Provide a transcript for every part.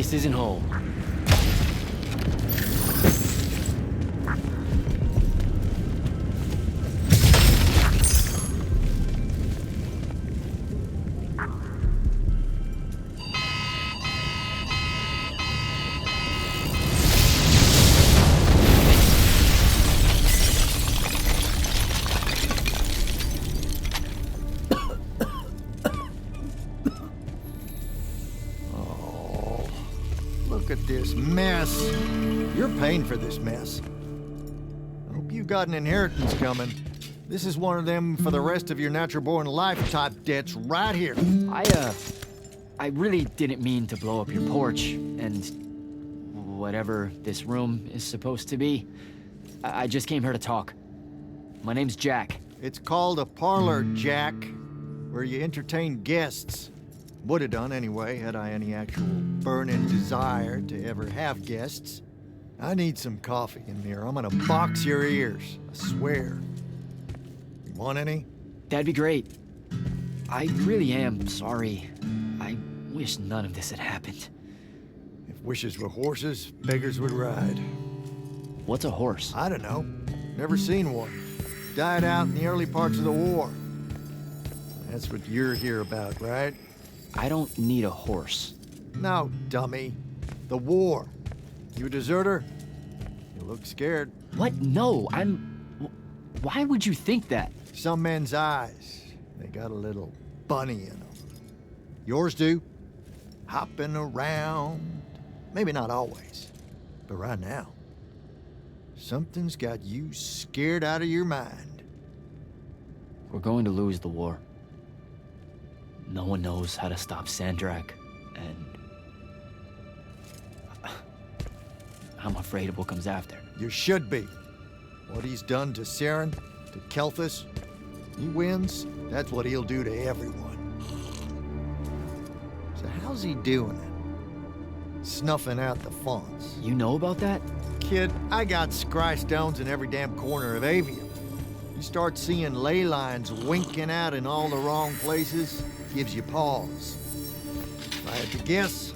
this isn't whole. Look at this mess. You're paying for this mess. I hope you got an inheritance coming. This is one of them for the rest of your natural-born life type debts right here. I really didn't mean to blow up your porch, and whatever this room is supposed to be. I just came here to talk. My name's Jack. It's called a parlor, Jack, where you entertain guests. Would have done anyway, had I any actual burning desire to ever have guests. I need some coffee in here. I'm gonna box your ears, I swear. You want any? That'd be great. I really am sorry. I wish none of this had happened. If wishes were horses, beggars would ride. What's a horse? I don't know. Never seen one. Died out in the early parts of the war. That's what you're here about, right? I don't need a horse. No, dummy. The war. You a deserter? You look scared. What? No, Why would you think that? Some men's eyes, they got a little bunny in them. Yours do. Hopping around. Maybe not always, but right now. Something's got you scared out of your mind. We're going to lose the war. No one knows how to stop Sandrak, and I'm afraid of what comes after. You should be. What he's done to Saren, to Kelthus, he wins, that's what he'll do to everyone. So how's he doing it? Snuffing out the fonts. You know about that? Kid, I got scry stones in every damn corner of Aveum. You start seeing ley lines winking out in all the wrong places, gives you pause. If I had to guess,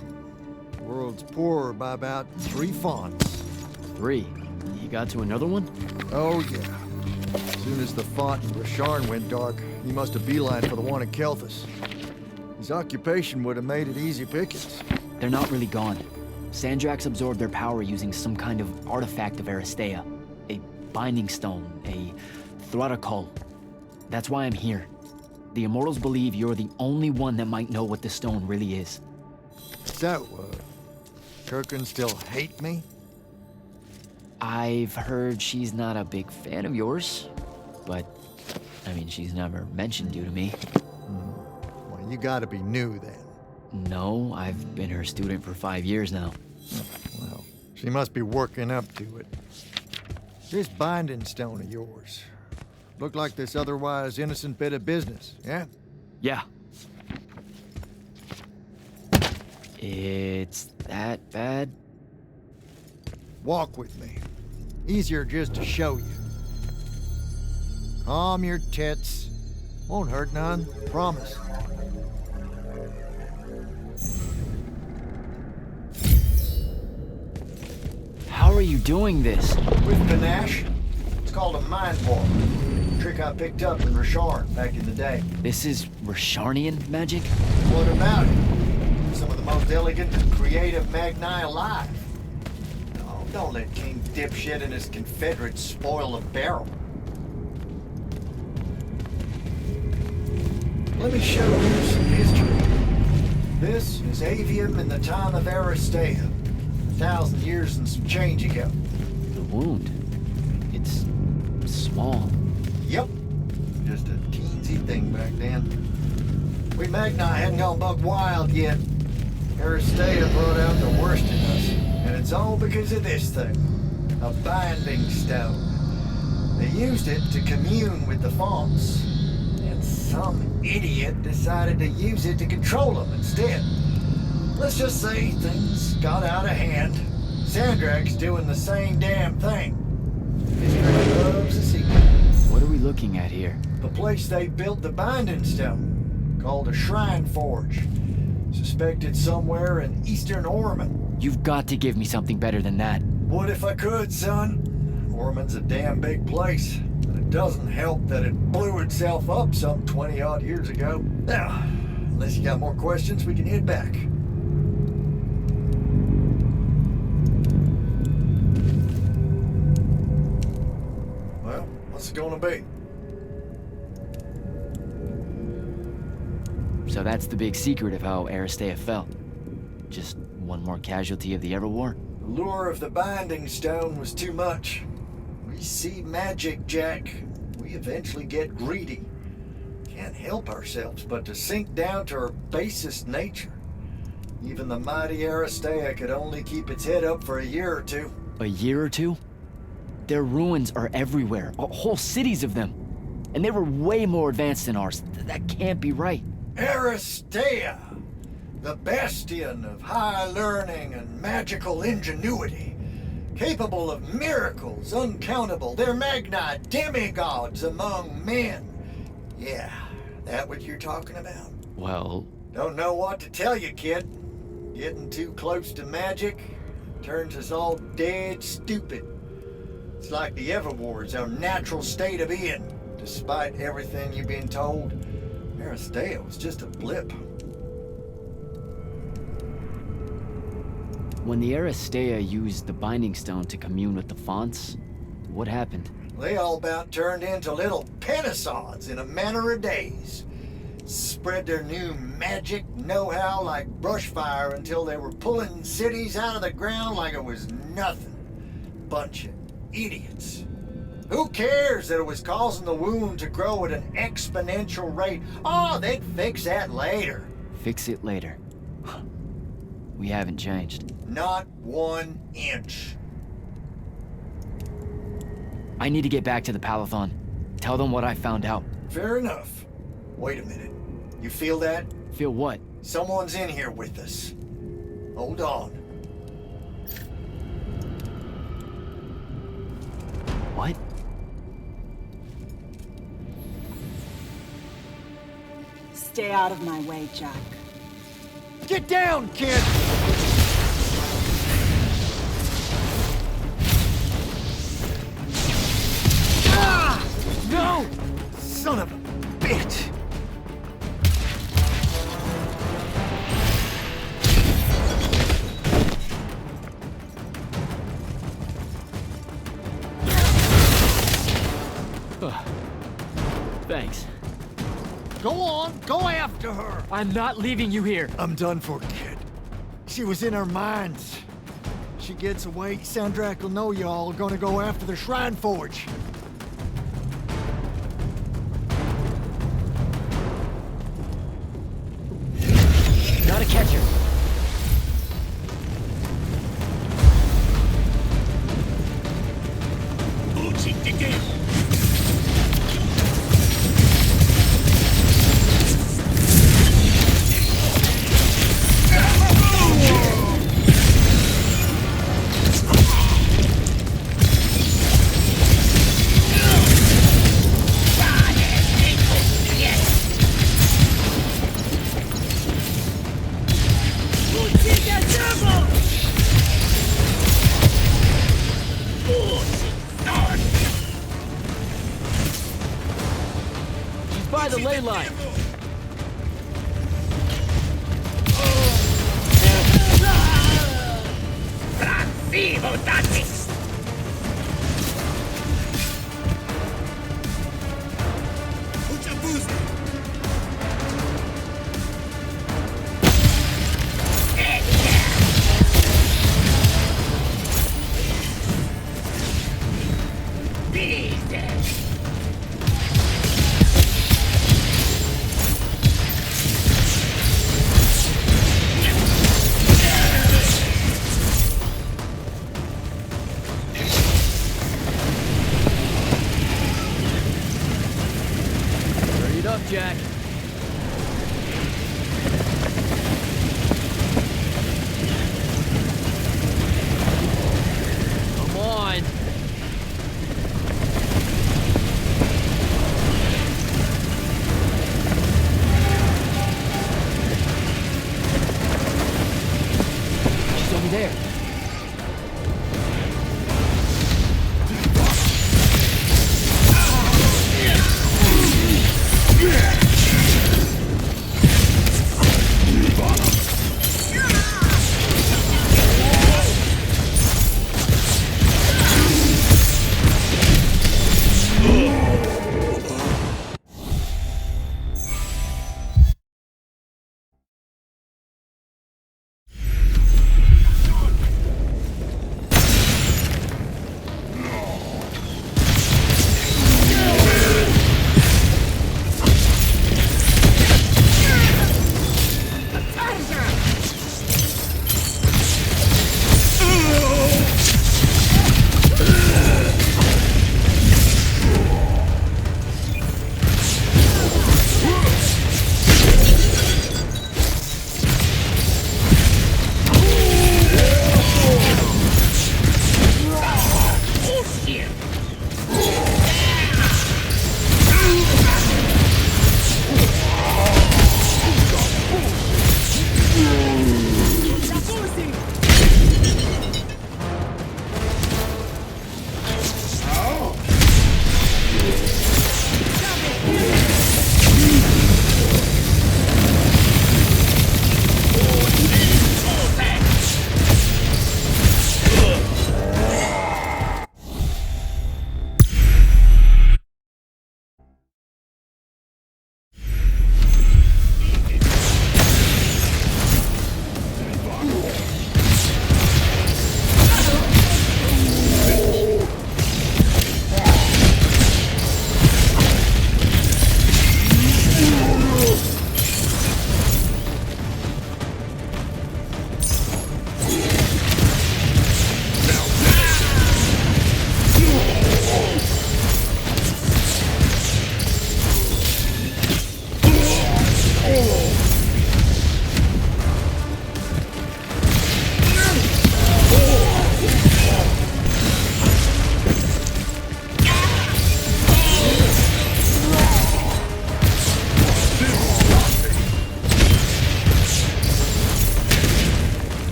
the world's poorer by about 3 fonts. 3? You got to another one? Oh, yeah. As soon as the font in Rasharn went dark, he must have beelined for the one in Kelthus. His occupation would have made it easy pickings. They're not really gone. Sandrax absorbed their power using some kind of artifact of Aristea. A binding stone, a Thrutakul. That's why I'm here. The Immortals believe you're the only one that might know what the stone really is. So, Kirkin still hate me? I've heard she's not a big fan of yours, but, I mean, she's never mentioned you to me. Well, you gotta be new then. No, I've been her student for 5 years now. Well, she must be working up to it. This binding stone of yours, look like this otherwise innocent bit of business, yeah? Yeah. It's that bad? Walk with me. Easier just to show you. Calm your tits. Won't hurt none, promise. How are you doing this? With panache. It's called a mind warp. Trick I picked up in Rasharn back in the day. This is Rasharnian magic? What about it? Some of the most elegant and creative Magni alive. Oh, don't let King Dipshit and his Confederates spoil the barrel. Let me show you some history. This is Aveum in the time of Aristea. 1,000 years and some change ago. The wound. It's small. Yep. Just a teensy thing back then. We Magni hadn't gone buck wild yet. Aristea brought out the worst in us. And it's all because of this thing. A binding stone. They used it to commune with the fonts. And some idiot decided to use it to control them instead. Let's just say things got out of hand. Sandrak's doing the same damn thing. History loves a secret. What are we looking at here? The place they built the binding stone, called a shrine forge. Suspected somewhere in eastern Orman. You've got to give me something better than that. What if I could, son? Orman's a damn big place. And it doesn't help that it blew itself up some 20-odd years ago. Now, unless you got more questions, we can head back. Well, what's it gonna be? So that's the big secret of how Aristea fell. Just one more casualty of the Everwar? The lure of the Binding Stone was too much. We see magic, Jack. We eventually get greedy. Can't help ourselves but to sink down to our basest nature. Even the mighty Aristea could only keep its head up for a year or two. A year or two? Their ruins are everywhere, whole cities of them. And they were way more advanced than ours. That can't be right. Aristea, the bastion of high learning and magical ingenuity, capable of miracles uncountable. They're Magni demigods among men. Yeah, that what you're talking about? Well... Don't know what to tell you, kid. Getting too close to magic turns us all dead stupid. It's like the Everwar's our natural state of being. Despite everything you've been told, Aristea was just a blip. When the Aristea used the Binding Stone to commune with the Fonts, what happened? They all about turned into little penisods in a matter of days. Spread their new magic know-how like brushfire until they were pulling cities out of the ground like it was nothing. Bunch of idiots. Who cares that it was causing the wound to grow at an exponential rate? Oh, they'd fix that later. Fix it later. We haven't changed. Not 1 inch. I need to get back to the Palathon. Tell them what I found out. Fair enough. Wait a minute. You feel that? Feel what? Someone's in here with us. Hold on. What? Stay out of my way, Jack. Get down, kid! Ah! No! Son of a bitch! Thanks. Go on, go after her! I'm not leaving you here. I'm done for, kid. She was in our minds. She gets away, Sandrak will know y'all are gonna go after the Shrine Forge. Gotta catch her. By the ley line. Jack. Come on. She's over there.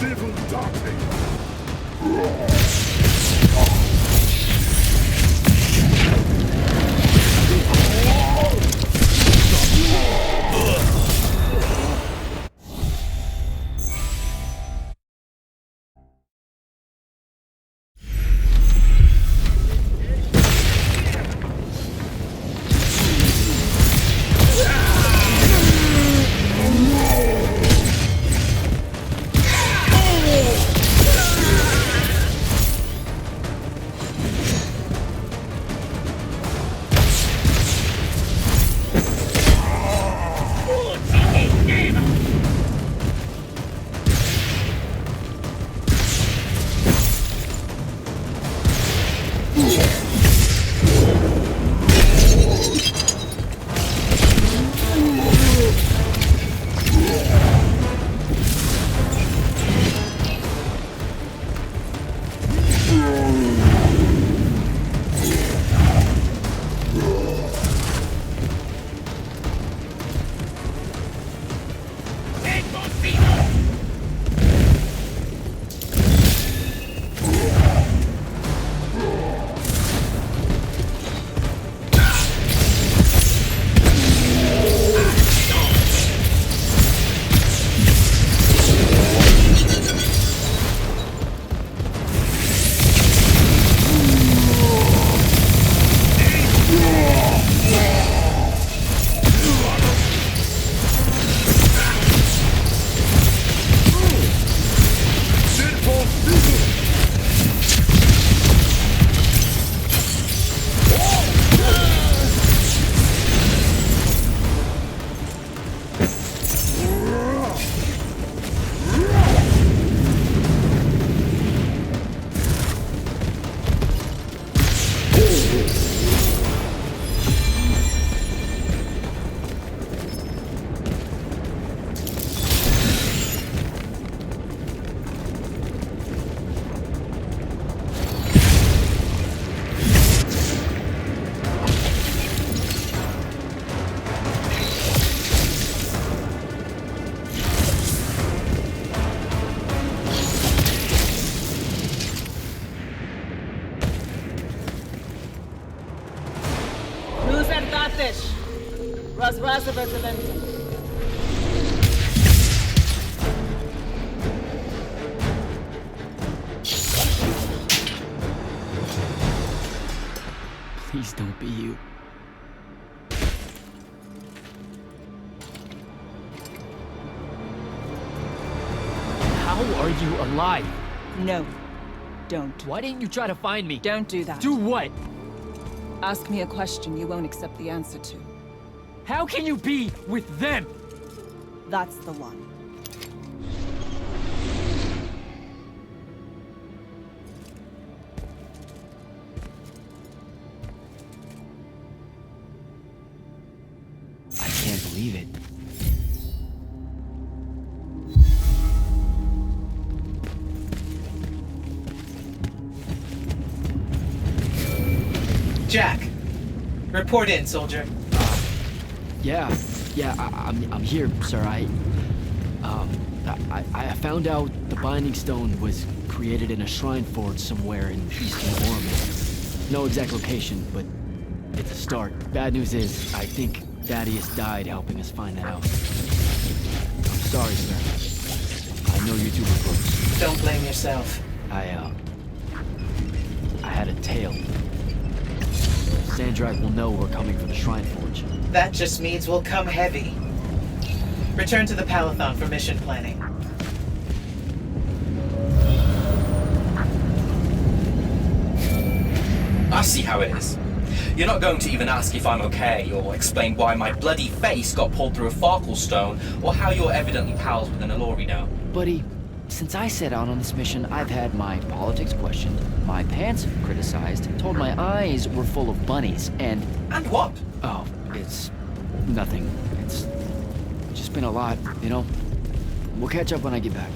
devil darting. Please don't be you. How are you alive? No, don't. Why didn't you try to find me? Don't do that. Do what? Ask me a question you won't accept the answer to. How can you be with them? That's the one. I can't believe it. Jack, report in, soldier. Yeah, I'm here, sir. I found out the Binding Stone was created in a shrine forge somewhere in eastern Orman. No exact location, but it's a start. Bad news is, I think Thaddeus died helping us find that out. I'm sorry, sir. I know you two were close. Don't blame yourself. I had a tail. Sandrak will know we're coming for the shrine forge. That just means we'll come heavy. Return to the Palathon for mission planning. I see how it is. You're not going to even ask if I'm okay, or explain why my bloody face got pulled through a Farkle stone, or how you're evidently pals with an Alori now. Buddy, since I set out on this mission, I've had my politics questioned, my pants criticized, told my eyes were full of bunnies, and... And what? Oh, it's... nothing. It's just been a lot, you know? We'll catch up when I get back.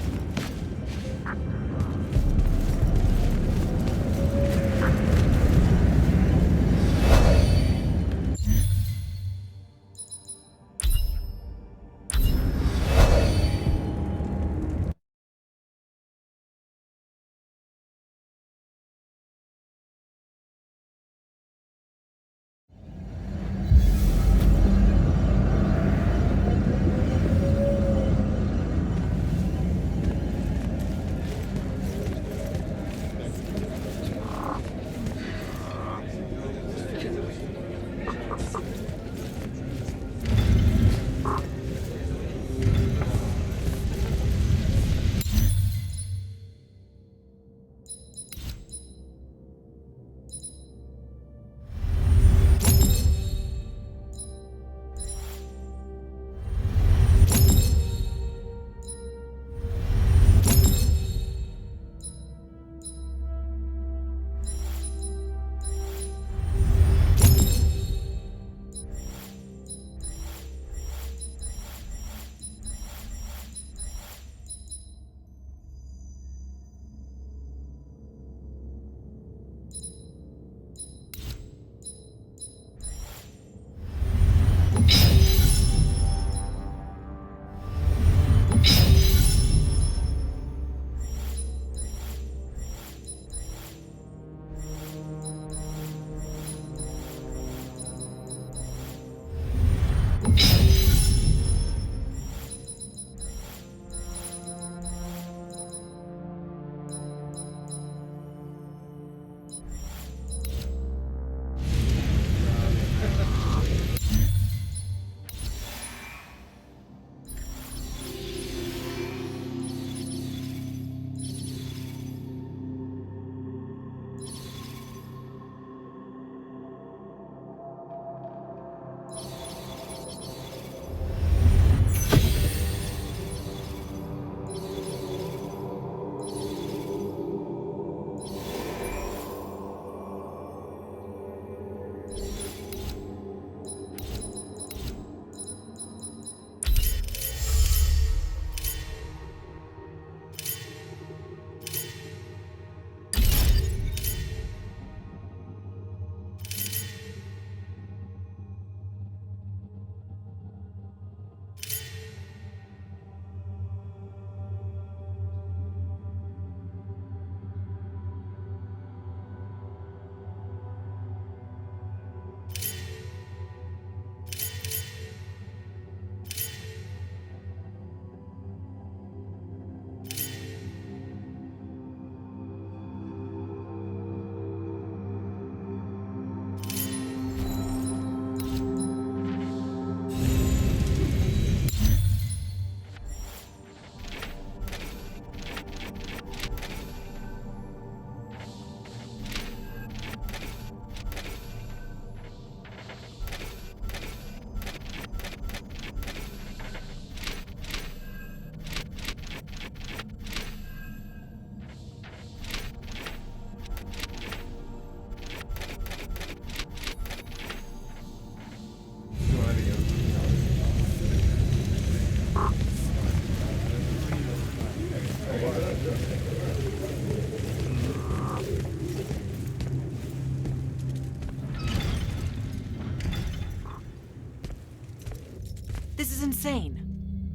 This is insane.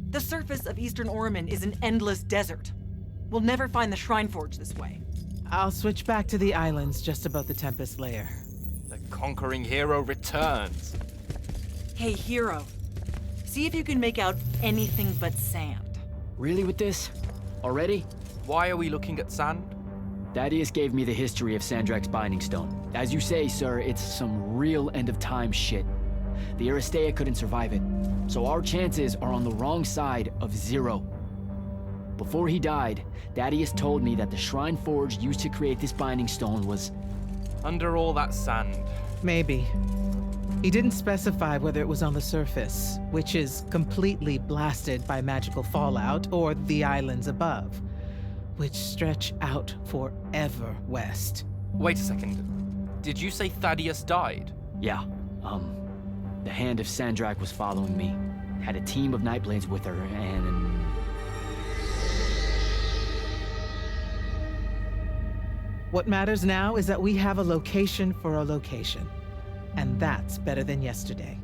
The surface of Eastern Orman is an endless desert. We'll never find the Shrine Forge this way. I'll switch back to the islands just above the Tempest layer. The conquering hero returns. Hey, hero. See if you can make out anything but sand. Really with this? Already? Why are we looking at sand? Thaddeus gave me the history of Sandrak's Binding Stone. As you say, sir, it's some real end-of-time shit. The Aristea couldn't survive it, so our chances are on the wrong side of 0. Before he died, Thaddeus told me that the Shrine Forge used to create this Binding Stone was... Under all that sand. Maybe. He didn't specify whether it was on the surface, which is completely blasted by magical fallout, or the islands above, which stretch out forever west. Wait a second. Did you say Thaddeus died? Yeah, the Hand of Sandrak was following me. Had a team of Nightblades with her, and... What matters now is that we have a location for a location. And that's better than yesterday.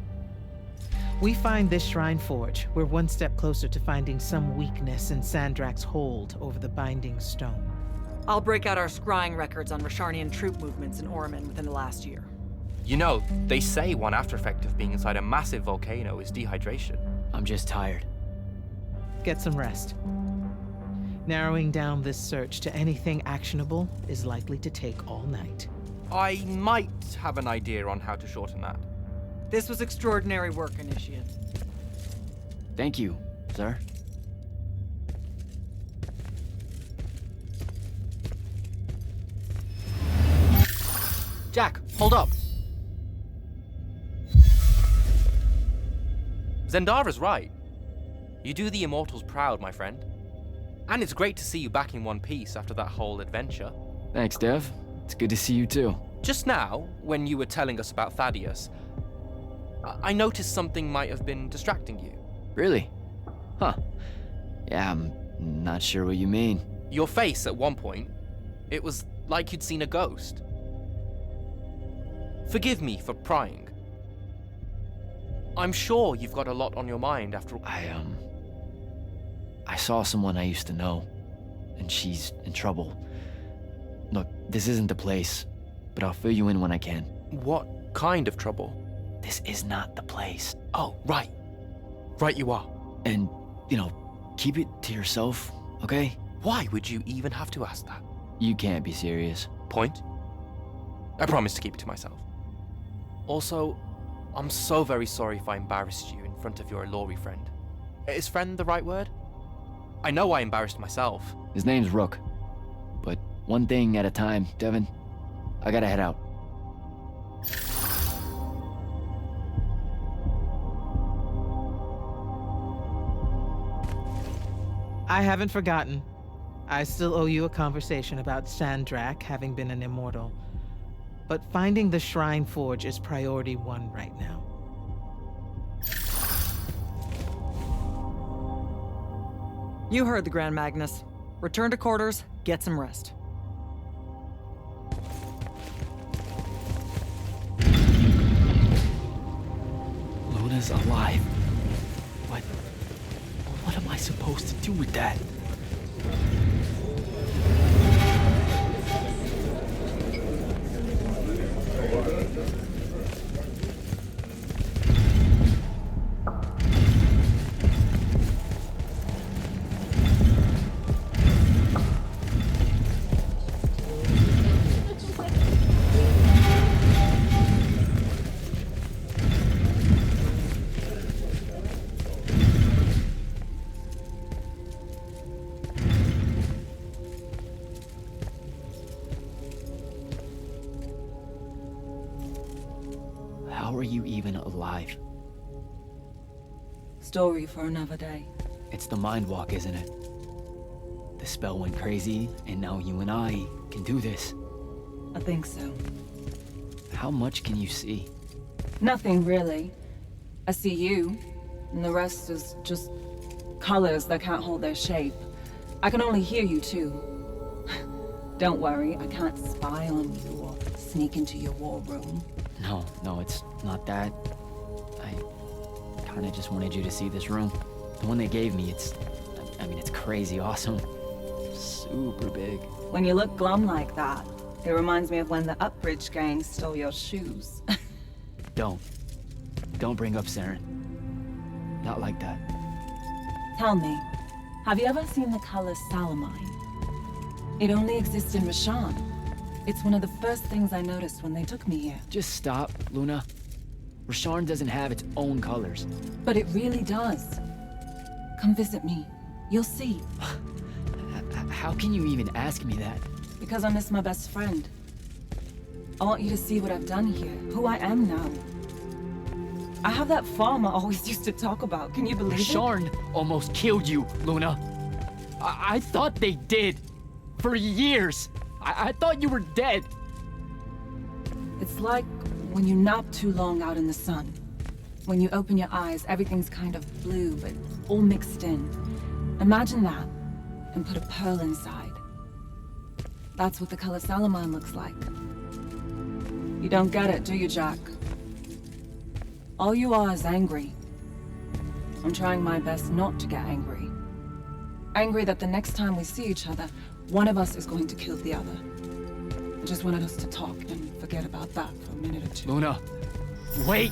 We find this Shrine Forge, we're one step closer to finding some weakness in Sandrak's hold over the Binding Stone. I'll break out our scrying records on Rasharnian troop movements in Orman within the last year. You know, they say one after effect of being inside a massive volcano is dehydration. I'm just tired. Get some rest. Narrowing down this search to anything actionable is likely to take all night. I might have an idea on how to shorten that. This was extraordinary work, Initiate. Thank you, sir. Jack, hold up! Zendara's right. You do the Immortals proud, my friend. And it's great to see you back in one piece after that whole adventure. Thanks, Dev. It's good to see you too. Just now, when you were telling us about Thaddeus, I noticed something might have been distracting you. Really? Huh. Yeah, I'm not sure what you mean. Your face at one point, it was like you'd seen a ghost. Forgive me for prying. I'm sure you've got a lot on your mind after all. I saw someone I used to know, and she's in trouble. Look, this isn't the place, but I'll fill you in when I can. What kind of trouble? This is not the place. Oh, right. Right you are. And, keep it to yourself, okay? Why would you even have to ask that? You can't be serious. Point? I promise to keep it to myself. Also, I'm so very sorry if I embarrassed you in front of your Ilori friend. Is friend the right word? I know I embarrassed myself. His name's Rook. But one thing at a time, Devin. I gotta head out. I haven't forgotten. I still owe you a conversation about Sandrak having been an immortal. But finding the Shrine Forge is priority 1 right now. You heard the Grand Magnus. Return to quarters, get some rest. Luna's alive. What am I supposed to do with that? How are you even alive? Story for another day. It's the Mind Walk, isn't it? The spell went crazy, and now you and I can do this. I think so. How much can you see? Nothing really. I see you, and the rest is just colors that can't hold their shape. I can only hear you, too. Don't worry, I can't spy on you or sneak into your war room. No, it's not that. I kinda just wanted you to see this room. The one they gave me, it's crazy awesome. Super big. When you look glum like that, it reminds me of when the Upbridge gang stole your shoes. Don't bring up Saren. Not like that. Tell me, have you ever seen the color Salamine? It only exists in Rashan. It's one of the first things I noticed when they took me here. Just stop, Luna. Rasharn doesn't have its own colors. But it really does. Come visit me. You'll see. How can you even ask me that? Because I miss my best friend. I want you to see what I've done here, who I am now. I have that farm I always used to talk about. Can you believe it? Rasharn almost killed you, Luna. I thought they did. For years. I thought you were dead. It's like when you nap too long out in the sun. When you open your eyes, everything's kind of blue, but all mixed in. Imagine that, and put a pearl inside. That's what the color Salamine looks like. You don't get it, do you, Jack? All you are is angry. I'm trying my best not to get angry. Angry that the next time we see each other, one of us is going to kill the other. I just wanted us to talk and forget about that for a minute or two. Luna, wait!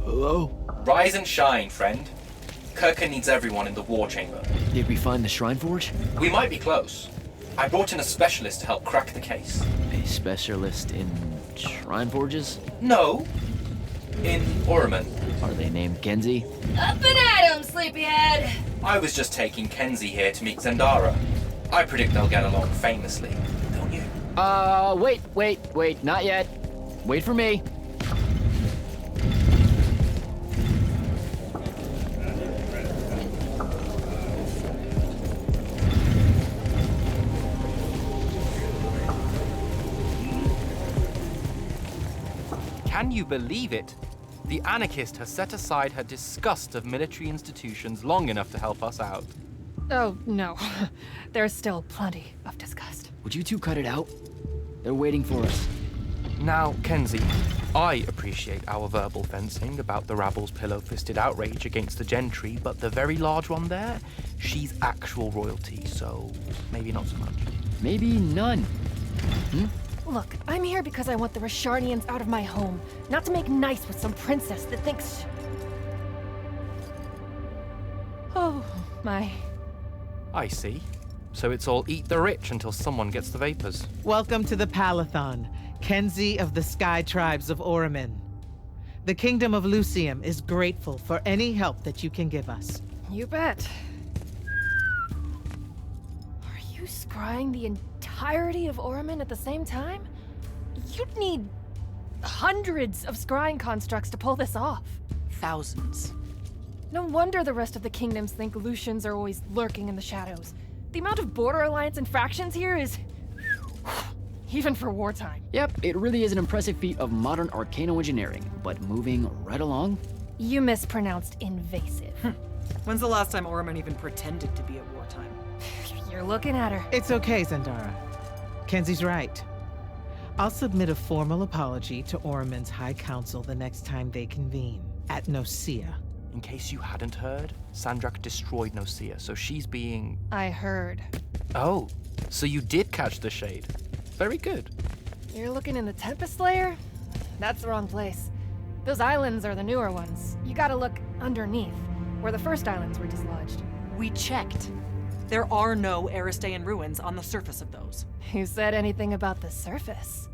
Hello? Rise and shine, friend. Kirka needs everyone in the war chamber. Did we find the Shrine Forge? We might be close. I brought in a specialist to help crack the case. A specialist in Shrine Forges? No. In Orman. Are they named Genzi? Up and at 'em, sleepyhead! I was just taking Kenzie here to meet Zendara. I predict they'll get along famously, don't you? Wait, not yet. Wait for me. Can you believe it? The anarchist has set aside her disgust of military institutions long enough to help us out. Oh, no. There's still plenty of disgust. Would you two cut it out? They're waiting for us. Now, Kenzie, I appreciate our verbal fencing about the rabble's pillow-fisted outrage against the gentry, but the very large one there, she's actual royalty, so maybe not so much. Maybe none. Look, I'm here because I want the Rasharnians out of my home, not to make nice with some princess that thinks... Oh, my... I see. So it's all eat the rich until someone gets the vapors. Welcome to the Palathon, Kenzie of the Sky Tribes of Oramin. The Kingdom of Lucium is grateful for any help that you can give us. You bet. Are you scrying the entirety of Oramin at the same time? You'd need hundreds of scrying constructs to pull this off. Thousands. No wonder the rest of the kingdoms think Lucians are always lurking in the shadows. The amount of border alliance infractions here is... even for wartime. Yep, it really is an impressive feat of modern arcano engineering, but moving right along. You mispronounced invasive. When's the last time Orman even pretended to be at wartime? You're looking at her. It's okay, Zendara. Kenzie's right. I'll submit a formal apology to Oramin's High Council the next time they convene, at Nocia. In case you hadn't heard, Sandrak destroyed Nocia, so she's being... I heard. Oh, so you did catch the shade. Very good. You're looking in the Tempest Layer? That's the wrong place. Those islands are the newer ones. You gotta look underneath, where the first islands were dislodged. We checked. There are no Aristean ruins on the surface of those. Who said anything about the surface?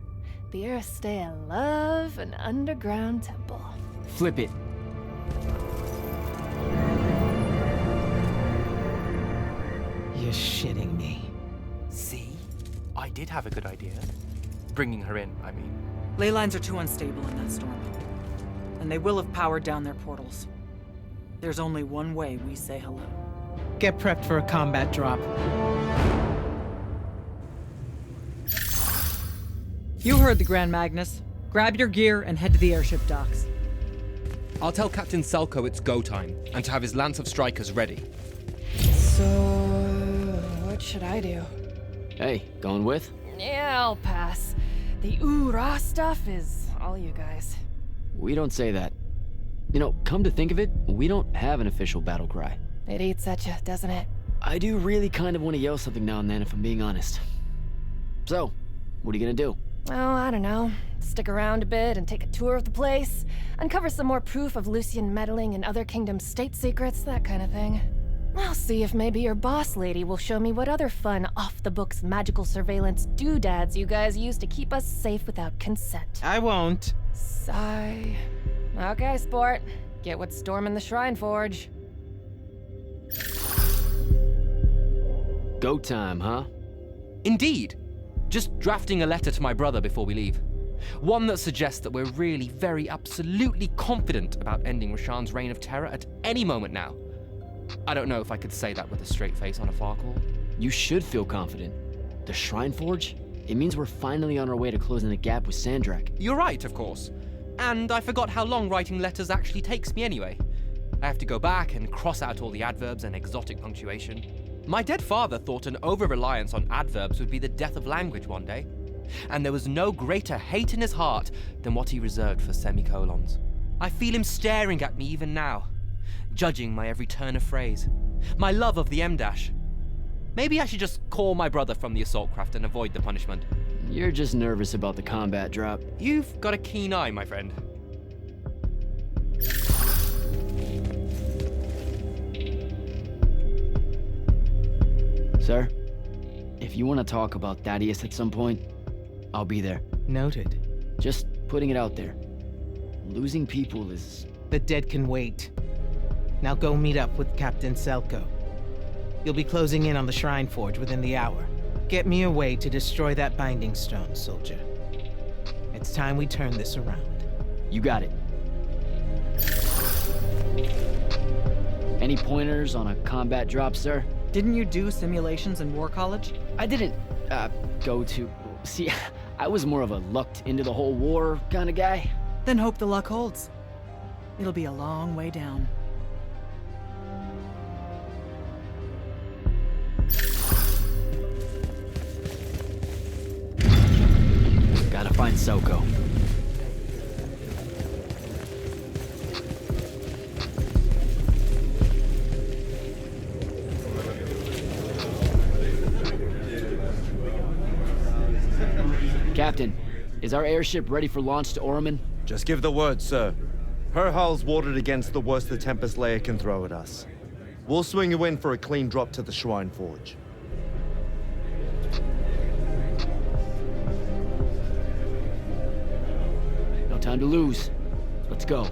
The Aristea love an underground temple. Flip it. You're shitting me. See? I did have a good idea. Bringing her in, I mean. Ley lines are too unstable in that storm. And they will have powered down their portals. There's only one way we say hello. Get prepped for a combat drop. You heard the Grand Magnus. Grab your gear and head to the airship docks. I'll tell Captain Selko it's go time, and to have his Lance of Strikers ready. So, what should I do? Hey, going with? Yeah, I'll pass. The ooh-rah stuff is all you guys. We don't say that. You know, come to think of it, we don't have an official battle cry. It eats at you, doesn't it? I do really kind of want to yell something now and then, if I'm being honest. So, what are you gonna do? Well, I don't know. Stick around a bit and take a tour of the place. Uncover some more proof of Lucian meddling in other kingdoms' state secrets, that kind of thing. I'll see if maybe your boss lady will show me what other fun, off-the-books magical surveillance doodads you guys use to keep us safe without consent. I won't. Sigh. Okay, sport. Get what's storming the Shrine Forge. Go time, huh? Indeed. Just drafting a letter to my brother before we leave. One that suggests that we're really very absolutely confident about ending Rasharn's reign of terror at any moment now. I don't know if I could say that with a straight face on a Farkle. You should feel confident. The Shrine Forge? It means we're finally on our way to closing the gap with Sandrak. You're right, of course. And I forgot how long writing letters actually takes me anyway. I have to go back and cross out all the adverbs and exotic punctuation. My dead father thought an over-reliance on adverbs would be the death of language one day. And there was no greater hate in his heart than what he reserved for semicolons. I feel him staring at me even now, judging my every turn of phrase, my love of the M-dash. Maybe I should just call my brother from the assault craft and avoid the punishment. You're just nervous about the combat drop. You've got a keen eye, my friend. Sir, if you want to talk about Thaddeus at some point, I'll be there. Noted. Just putting it out there. Losing people is... The dead can wait. Now go meet up with Captain Selko. You'll be closing in on the Shrine Forge within the hour. Get me a way to destroy that binding stone, soldier. It's time we turn this around. You got it. Any pointers on a combat drop, sir? Didn't you do simulations in War College? I didn't, go to... See, I was more of a lucked into the whole war kind of guy. Then hope the luck holds. It'll be a long way down. Gotta find Soko. Captain, is our airship ready for launch to Orman? Just give the word, sir. Her hull's warded against the worst the Tempest Layer can throw at us. We'll swing you in for a clean drop to the Shrine Forge. No time to lose. Let's go.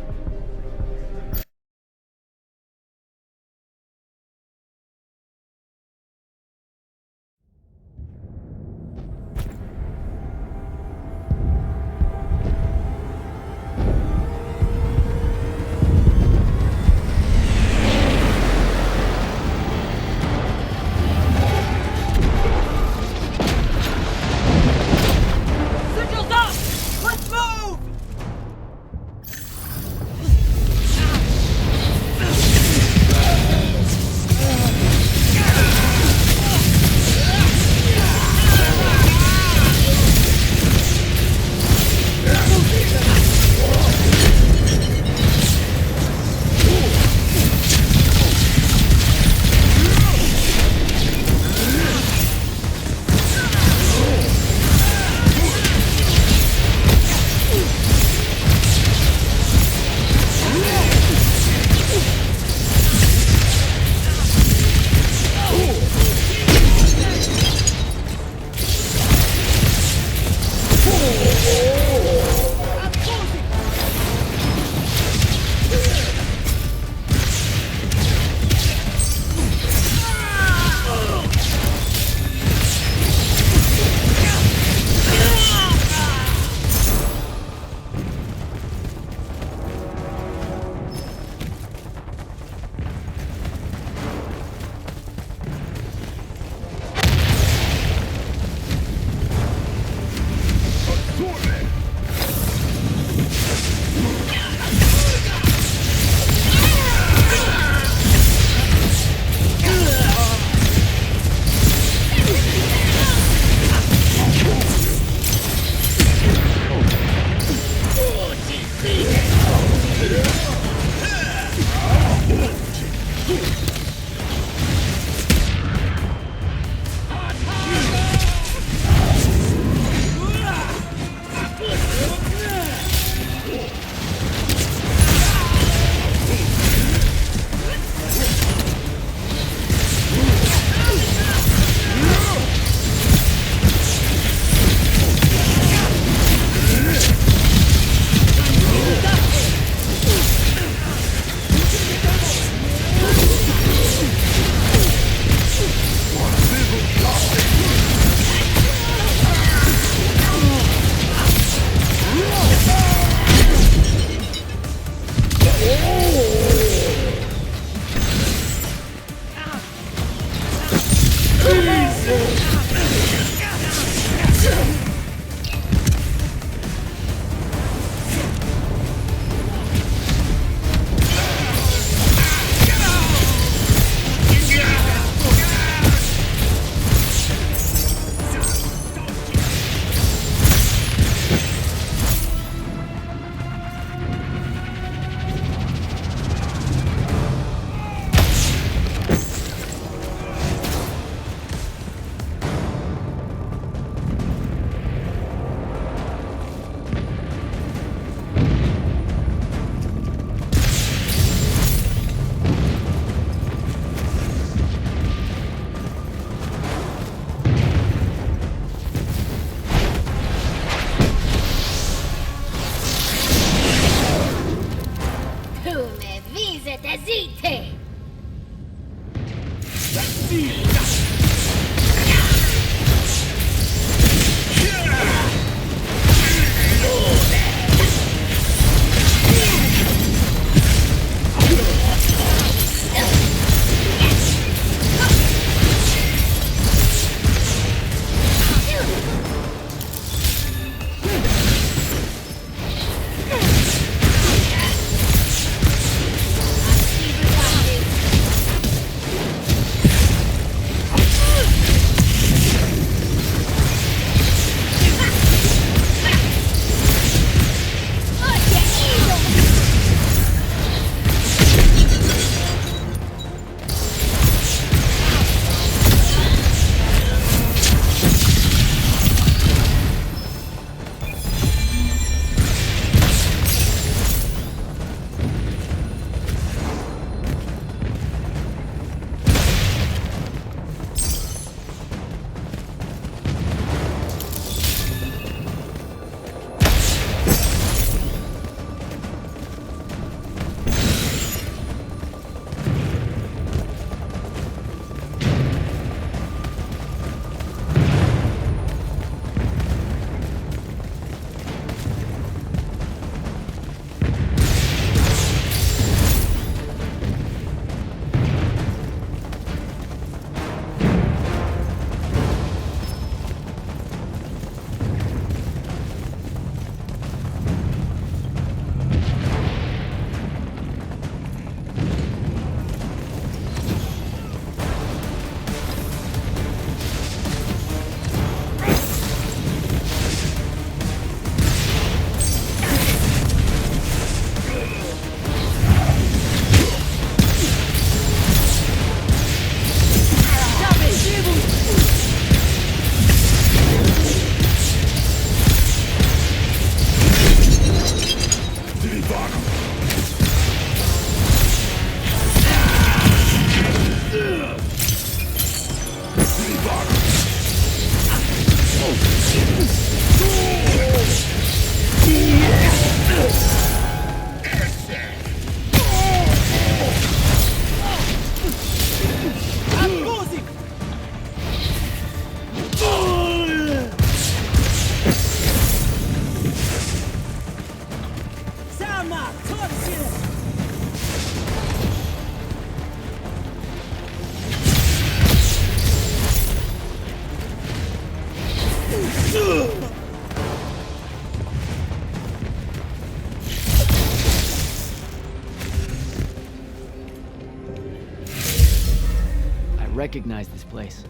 recognize this place.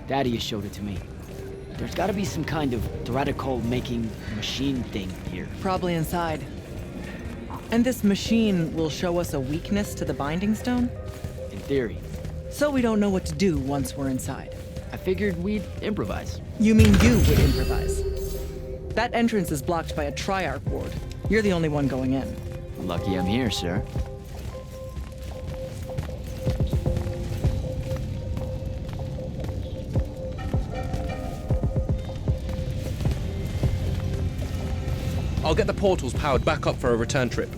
Thaddeus showed it to me. There's gotta be some kind of Threadicol-making machine thing here. Probably inside. And this machine will show us a weakness to the Binding Stone? In theory. So we don't know what to do once we're inside. I figured we'd improvise. You mean you would improvise? That entrance is blocked by a Triarch ward. You're the only one going in. Lucky I'm here, sir. I'll get the portals powered back up for a return trip.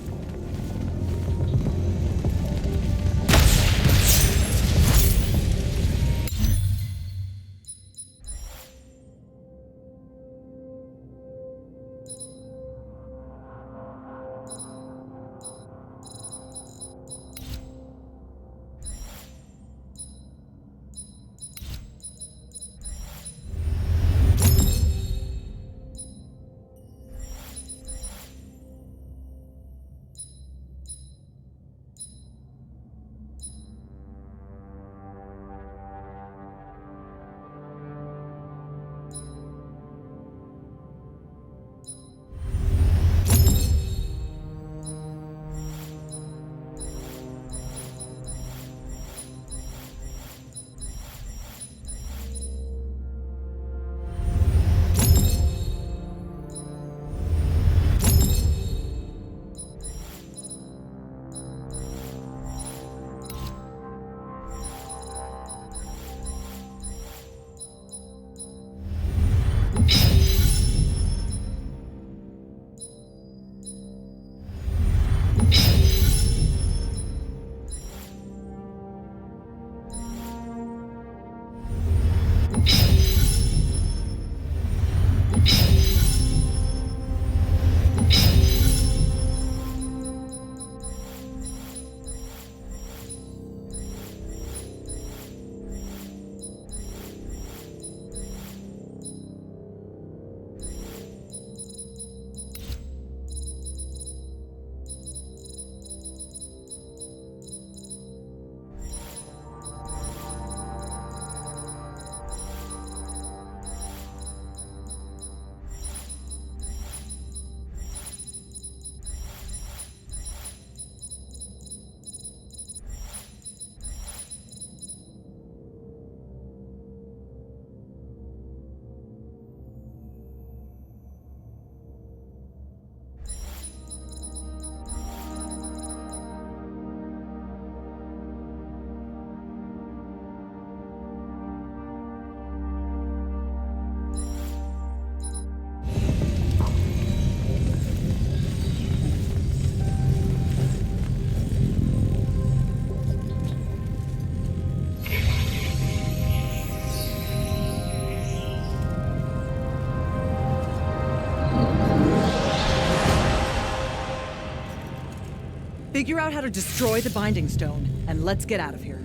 Figure out how to destroy the Binding Stone, and let's get out of here.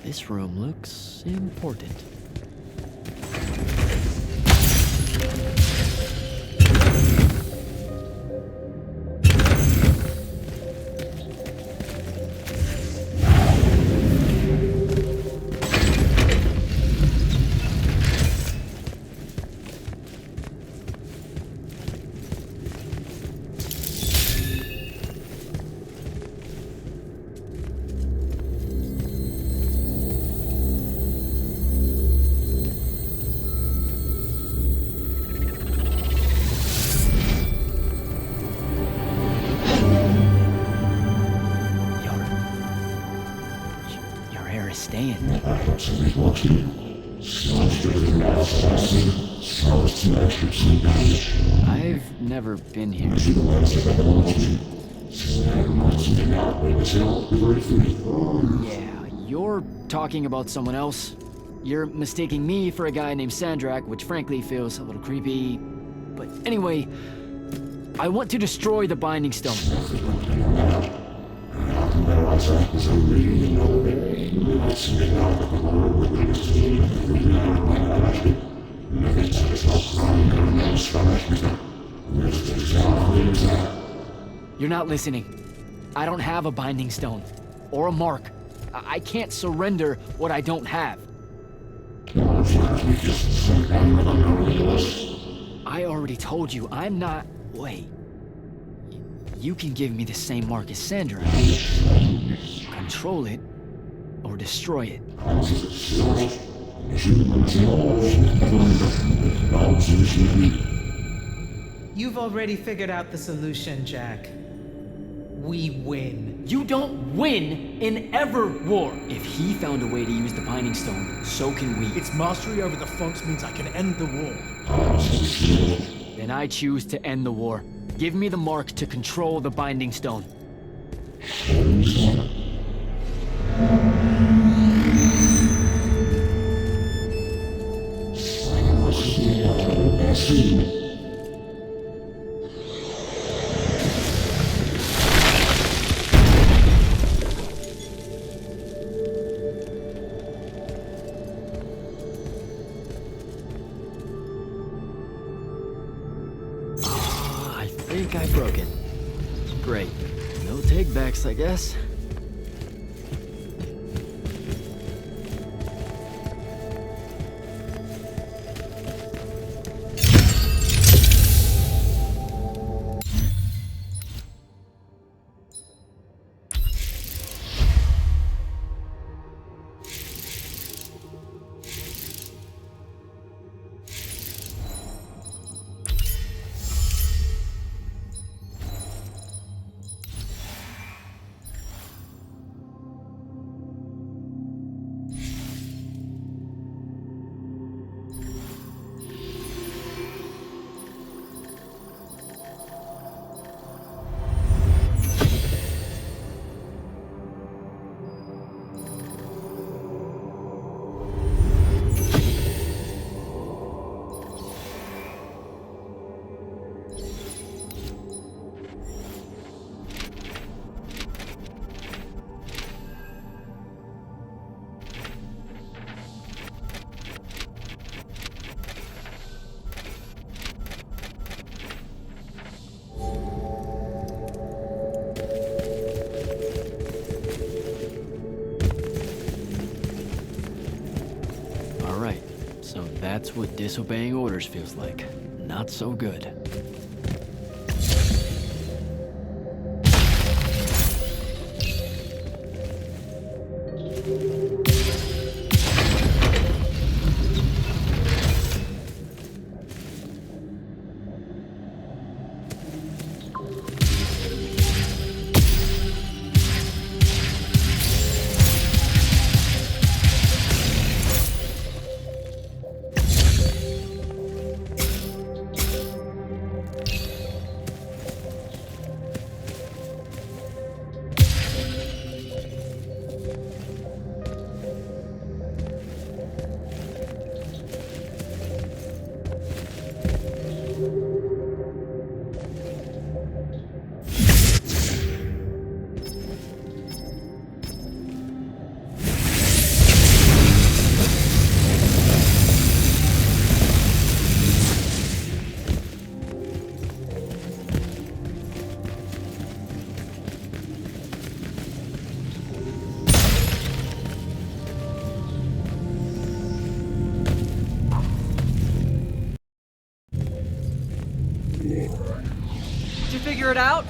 This room looks important. Your hair is staying. I've never been here. Yeah, you're talking about someone else. You're mistaking me for a guy named Sandrak, which frankly feels a little creepy. But anyway, I want to destroy the Binding Stone. You're not listening. I don't have a Binding Stone. Or a mark. I can't surrender what I don't have. I already told you, I'm not... Wait. You can give me the same mark as Sandra. Control it, or destroy it. You've already figured out the solution, Jack. We win. You don't win in ever war. If he found a way to use the Binding Stone, so can we. Its mastery over the fonts means I can end the war. Then I choose to end the war. Give me the mark to control the Binding Stone. I think I broke it. Great. No takebacks, I guess. That's what disobeying orders feels like. Not so good. figure it out?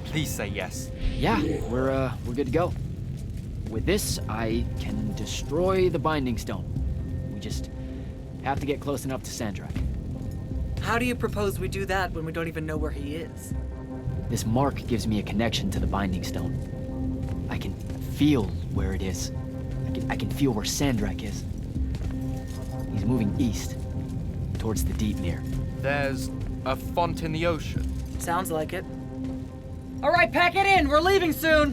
Please say yes. Yeah, we're good to go. With this, I can destroy the Binding Stone. We just have to get close enough to Sandrak. How do you propose we do that when we don't even know where he is? This mark gives me a connection to the Binding Stone. I can feel where it is. I can feel where Sandrak is. He's moving east, towards the deep near. There's a font in the ocean. Sounds like it. All right, pack it in. We're leaving soon.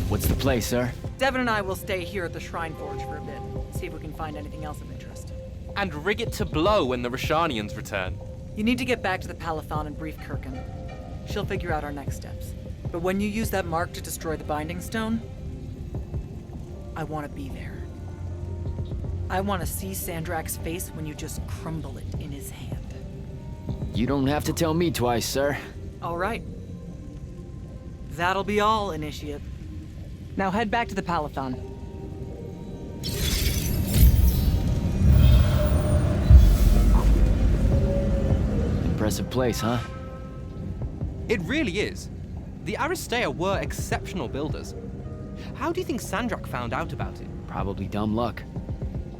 What's the play, sir? Devin and I will stay here at the Shrine Forge for a bit. See if we can find anything else of interest. And rig it to blow when the Rashanians return. You need to get back to the Palathon and brief Kirkin. She'll figure out our next steps. But when you use that mark to destroy the Binding Stone, I want to be there. I want to see Sandrak's face when you just crumble it in his hand. You don't have to tell me twice, sir. All right. That'll be all, Initiate. Now head back to the Palathon. Impressive place, huh? It really is. The Aristea were exceptional builders. How do you think Sandrak found out about it? Probably dumb luck.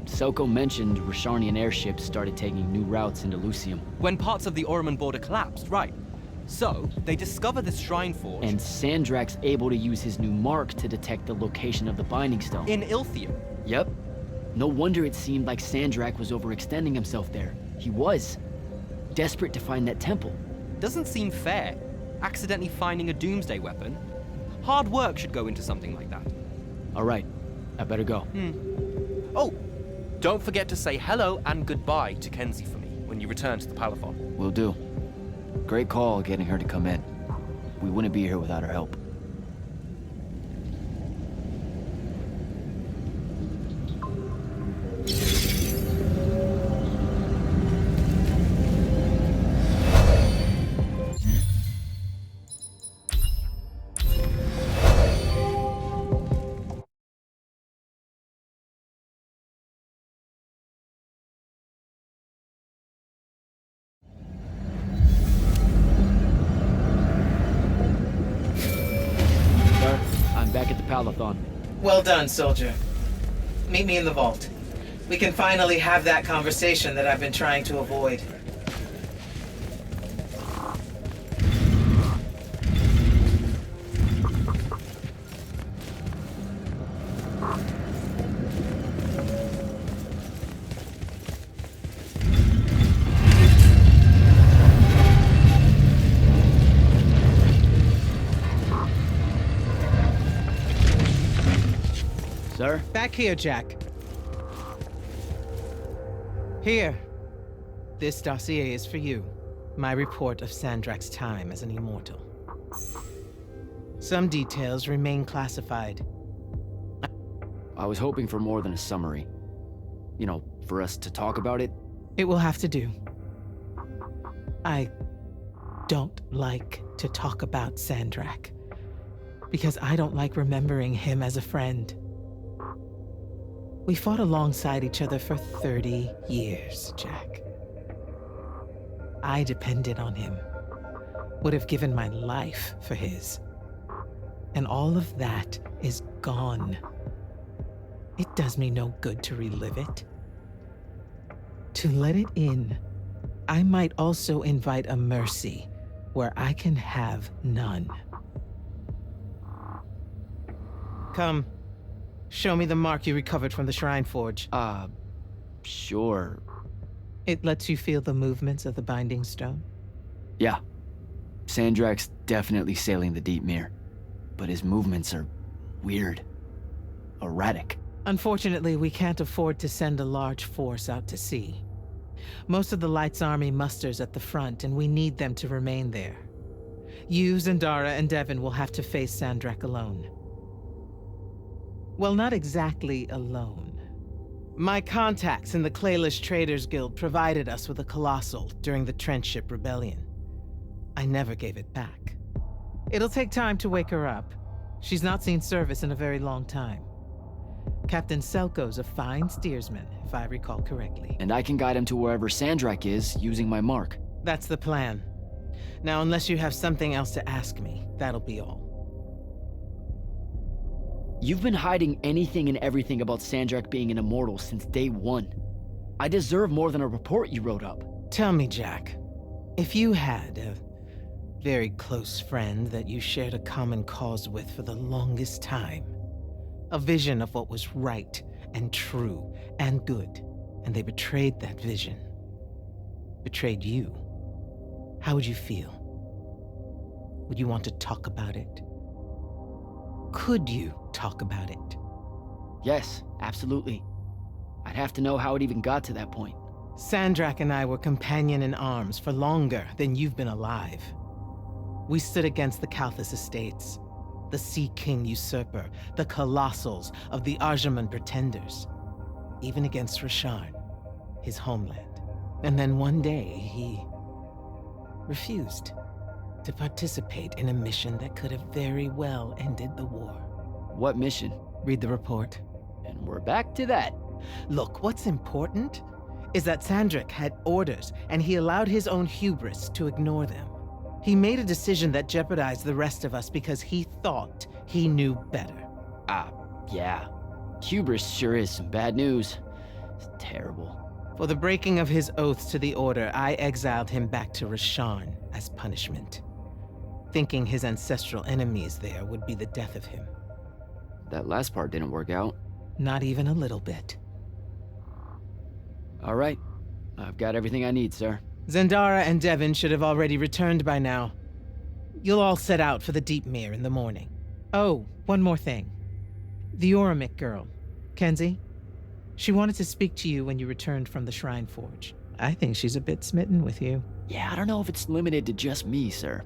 Selko mentioned Rasharnian airships started taking new routes into Lucium. When parts of the Orman border collapsed, right. So, they discover the Shrine Forge. And Sandrak's able to use his new mark to detect the location of the Binding Stone. In Ilthium. Yep. No wonder it seemed like Sandrak was overextending himself there. He was. Desperate to find that temple. Doesn't seem fair. Accidentally finding a doomsday weapon. Hard work should go into something like that. All right. I better go. Oh, don't forget to say hello and goodbye to Kenzie for me when you return to the Palathon. Will do. Great call getting her to come in. We wouldn't be here without her help. Back at the Palathon. Well done, soldier. Meet me in the vault. We can finally have that conversation that I've been trying to avoid. Sir? Back here, Jack. Here. This dossier is for you. My report of Sandrak's time as an immortal. Some details remain classified. I was hoping for more than a summary. You know, for us to talk about it. It will have to do. I don't like to talk about Sandrak, because I don't like remembering him as a friend. We fought alongside each other for 30 years, Jack. I depended on him. Would have given my life for his. And all of that is gone. It does me no good to relive it. To let it in, I might also invite a mercy where I can have none. Come. Show me the mark you recovered from the Shrine Forge. Sure. It lets you feel the movements of the Binding Stone? Yeah. Sandrak's definitely sailing the deep mirror, but his movements are weird. Erratic. Unfortunately, we can't afford to send a large force out to sea. Most of the Light's army musters at the front, and we need them to remain there. You, Zendara, and Devin will have to face Sandrak alone. Well, not exactly alone. My contacts in the Clayless Traders Guild provided us with a Colossal during the Trenchship Rebellion. I never gave it back. It'll take time to wake her up. She's not seen service in a very long time. Captain Selko's a fine steersman, if I recall correctly. And I can guide him to wherever Sandrak is using my mark. That's the plan. Now, unless you have something else to ask me, that'll be all. You've been hiding anything and everything about Sandrak being an immortal since day one. I deserve more than a report you wrote up. Tell me, Jack, if you had a very close friend that you shared a common cause with for the longest time, a vision of what was right and true and good, and they betrayed that vision, betrayed you, how would you feel? Would you want to talk about it? Could you talk about it? Yes, absolutely. I'd have to know how it even got to that point. Sandrak and I were companion in arms for longer than you've been alive. We stood against the Kalthus estates, the Sea King usurper, the colossals of the Arjaman pretenders, even against Rasharn, his homeland. And then one day, he refused to participate in a mission that could have very well ended the war. What mission? Read the report. And we're back to that. Look, what's important is that Sandrak had orders, and he allowed his own hubris to ignore them. He made a decision that jeopardized the rest of us because he thought he knew better. Yeah. Hubris sure is some bad news. It's terrible. For the breaking of his oaths to the Order, I exiled him back to Rasharn as punishment, thinking his ancestral enemies there would be the death of him. That last part didn't work out. Not even a little bit. All right. I've got everything I need, sir. Zendara and Devin should have already returned by now. You'll all set out for the Deep Mere in the morning. Oh, one more thing. The Oromik girl, Kenzie. She wanted to speak to you when you returned from the Shrine Forge. I think she's a bit smitten with you. Yeah, I don't know if it's limited to just me, sir.